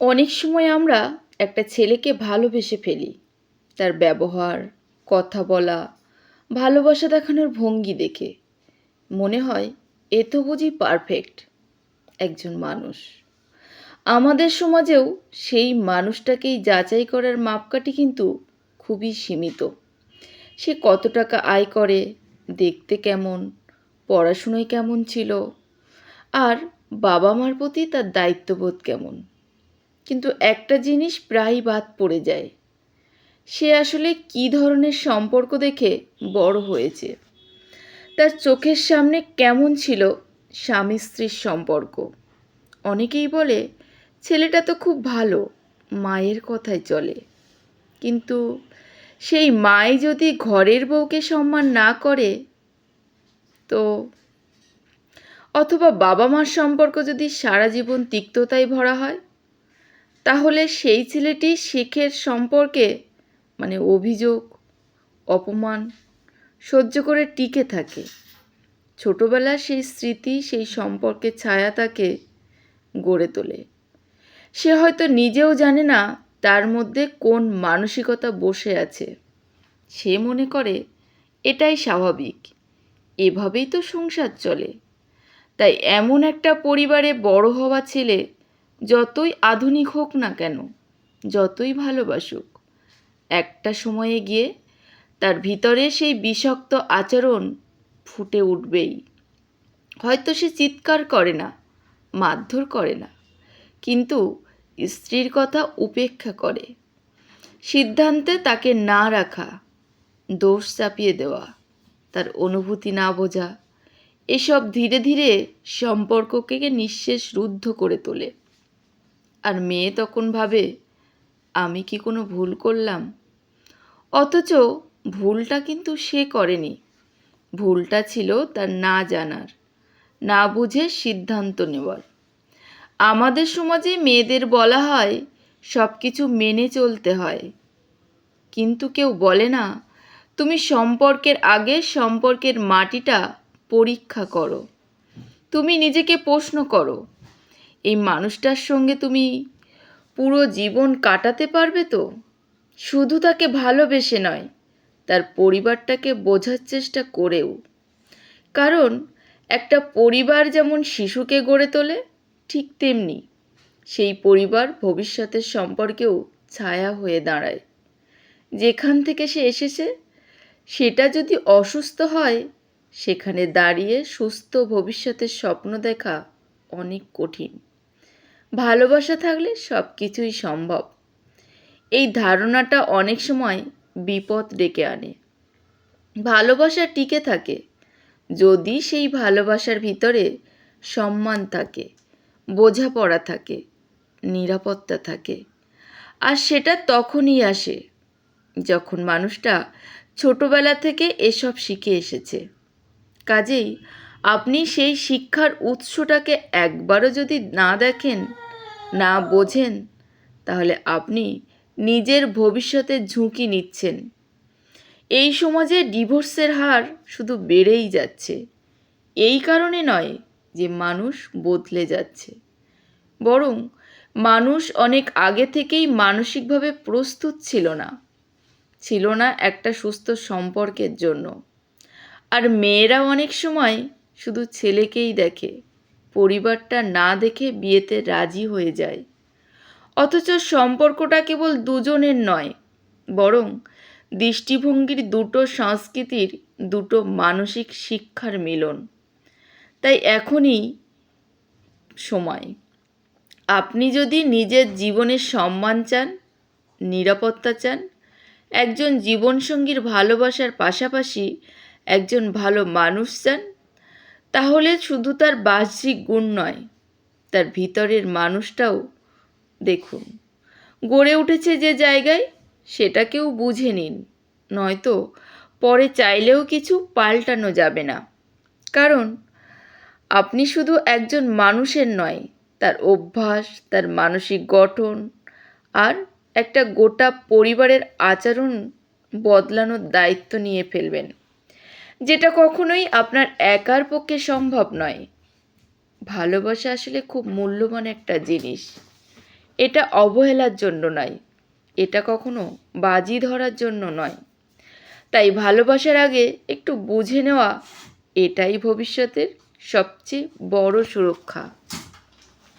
অনেক সময় আমরা একটা ছেলেকে ভালোবেসে ফেলি তার ব্যবহার, কথা বলা, ভালোবাসা দেখানোর ভঙ্গি দেখে। মনে হয় এ তো বুঝি পারফেক্ট একজন মানুষ। আমাদের সমাজেও সেই মানুষটাকেই যাচাই করার মাপকাঠি কিন্তু খুবই সীমিত। সে কত টাকা আয় করে, দেখতে কেমন, পড়াশুনোয় কেমন ছিল, আর বাবা মার প্রতি তার দায়িত্ববোধ কেমন। কিন্তু একটা জিনিস প্রায়ই বাদ পড়ে যায়, সে আসলে কী ধরনের সম্পর্ক দেখে বড় হয়েছে। তার চোখের সামনে কেমন ছিল স্বামী স্ত্রীর সম্পর্ক। অনেকেই বলে ছেলেটা তো খুব ভালো, মায়ের কথায় চলে। কিন্তু সেই মাই যদি ঘরের বউকে সম্মান না করে, তো অথবা বাবা মার সম্পর্ক যদি সারা জীবন তিক্ততায় ভরা হয়, তাহলে সেই ছেলেটি সুখের সম্পর্কে অভিযোগ, অপমান সহ্য করে টিকে থাকে। ছোটবেলার সেই স্মৃতি, সেই সম্পর্কের ছায়া তাকে গড়ে তোলে। সে হয়তো নিজেও জানে না তার মধ্যে কোন মানসিকতা বসে আছে। সে মনে করে এটাই স্বাভাবিক, এভাবেই তো সংসার চলে। তাই এমন একটা পরিবারে বড় হওয়া ছেলে যতই আধুনিক হোক না কেন, যতই ভালোবাসুক, একটা সময়ে গিয়ে তার ভিতরে সেই বিষাক্ত আচরণ ফুটে উঠবেই। হয়তো সে চিৎকার করে না, মারধর করে না, কিন্তু স্ত্রীর কথা উপেক্ষা করে, সিদ্ধান্তে তাকে না রাখা, দোষ চাপিয়ে দেওয়া, তার অনুভূতি না বোঝা, এসব ধীরে ধীরে সম্পর্ককে নিঃশেষ রুদ্ধ করে তোলে। আর মেয়ে তখন ভাবে, আমি কি কোনো ভুল করলাম? অথচ ভুলটা কিন্তু সে করেনি, ভুলটা ছিল তার না জানার, না বুঝে সিদ্ধান্ত নেওয়ার। আমাদের সমাজে মেয়েদের বলা হয় সব কিছু মেনে চলতে হয়, কিন্তু কেউ বলে না তুমি সম্পর্কের আগে সম্পর্কের মাটিটা পরীক্ষা করো। তুমি নিজেকে প্রশ্ন করো, এই মানুষটার সঙ্গে তুমি পুরো জীবন কাটাতে পারবে তো? শুধু তাকে ভালোবেসে নয়, তার পরিবারটাকে বোঝার চেষ্টা করেও। কারণ একটা পরিবার যেমন শিশুকে গড়ে তোলে, ঠিক তেমনি সেই পরিবার ভবিষ্যতের সম্পর্কেও ছায়া হয়ে দাঁড়ায়। যেখান থেকে সে এসেছে সেটা যদি অসুস্থ হয়, সেখানে দাঁড়িয়ে সুস্থ ভবিষ্যতের স্বপ্ন দেখা অনেক কঠিন। ভালোবাসা থাকলে সব কিছুই সম্ভব, এই ধারণাটা অনেক সময় বিপদ ডেকে আনে। ভালোবাসা টিকে থাকে যদি সেই ভালোবাসার ভিতরে সম্মান থাকে, বোঝাপড়া থাকে, নিরাপত্তা থাকে। আর সেটা তখনই আসে যখন মানুষটা ছোটবেলা থেকে এসব শিখে এসেছে। কাজেই আপনি সেই শিক্ষার উৎসটাকে একবারও যদি না দেখেন, না বোঝেন, তাহলে আপনি নিজের ভবিষ্যতের ঝুঁকি নিচ্ছেন। এই সমাজে ডিভোর্সের হার শুধু বেড়েই যাচ্ছে। এই কারণে নয় যে মানুষ বদলে যাচ্ছে, বরং মানুষ অনেক আগে থেকেই মানসিকভাবে প্রস্তুত ছিল না একটা সুস্থ সম্পর্কের জন্য। আর মেয়েরা অনেক সময় শুধু ছেলেকেই দেখে, পরিবারটা না দেখে বিয়েতে রাজি হয়ে যায়। অথচ সম্পর্কটা কেবল দুজনের নয়, বরং দৃষ্টিভঙ্গির দুটো সংস্কৃতির, দুটো মানসিক শিক্ষার মিলন। তাই এখনই সময়, আপনি যদি নিজের জীবনের সম্মান চান, নিরাপত্তা চান, একজন জীবনসঙ্গীর ভালোবাসার পাশাপাশি একজন ভালো মানুষ চান, তাহলে শুধু তার বাহ্যিক গুণ নয়, তার ভিতরের মানুষটাও দেখুন। গড়ে উঠেছে যে জায়গায়, সেটাকেও বুঝে নিন, নয়তো পরে চাইলেও কিছু পাল্টানো যাবে না। কারণ আপনি শুধু একজন মানুষের নয়, তার অভ্যাস, তার মানসিক গঠন আর একটা গোটা পরিবারের আচরণ বদলানোর দায়িত্ব নিয়ে ফেলবেন, যেটা কখনোই আপনার একার পক্ষে সম্ভব নয়। ভালোবাসা আসলে খুব মূল্যবান একটা জিনিস। এটা অবহেলার জন্য নয়, এটা কখনো বাজি ধরার জন্য নয়। তাই ভালোবাসার আগে একটু বুঝে নেওয়া এটাই ভবিষ্যতের সবচেয়ে বড় সুরক্ষা।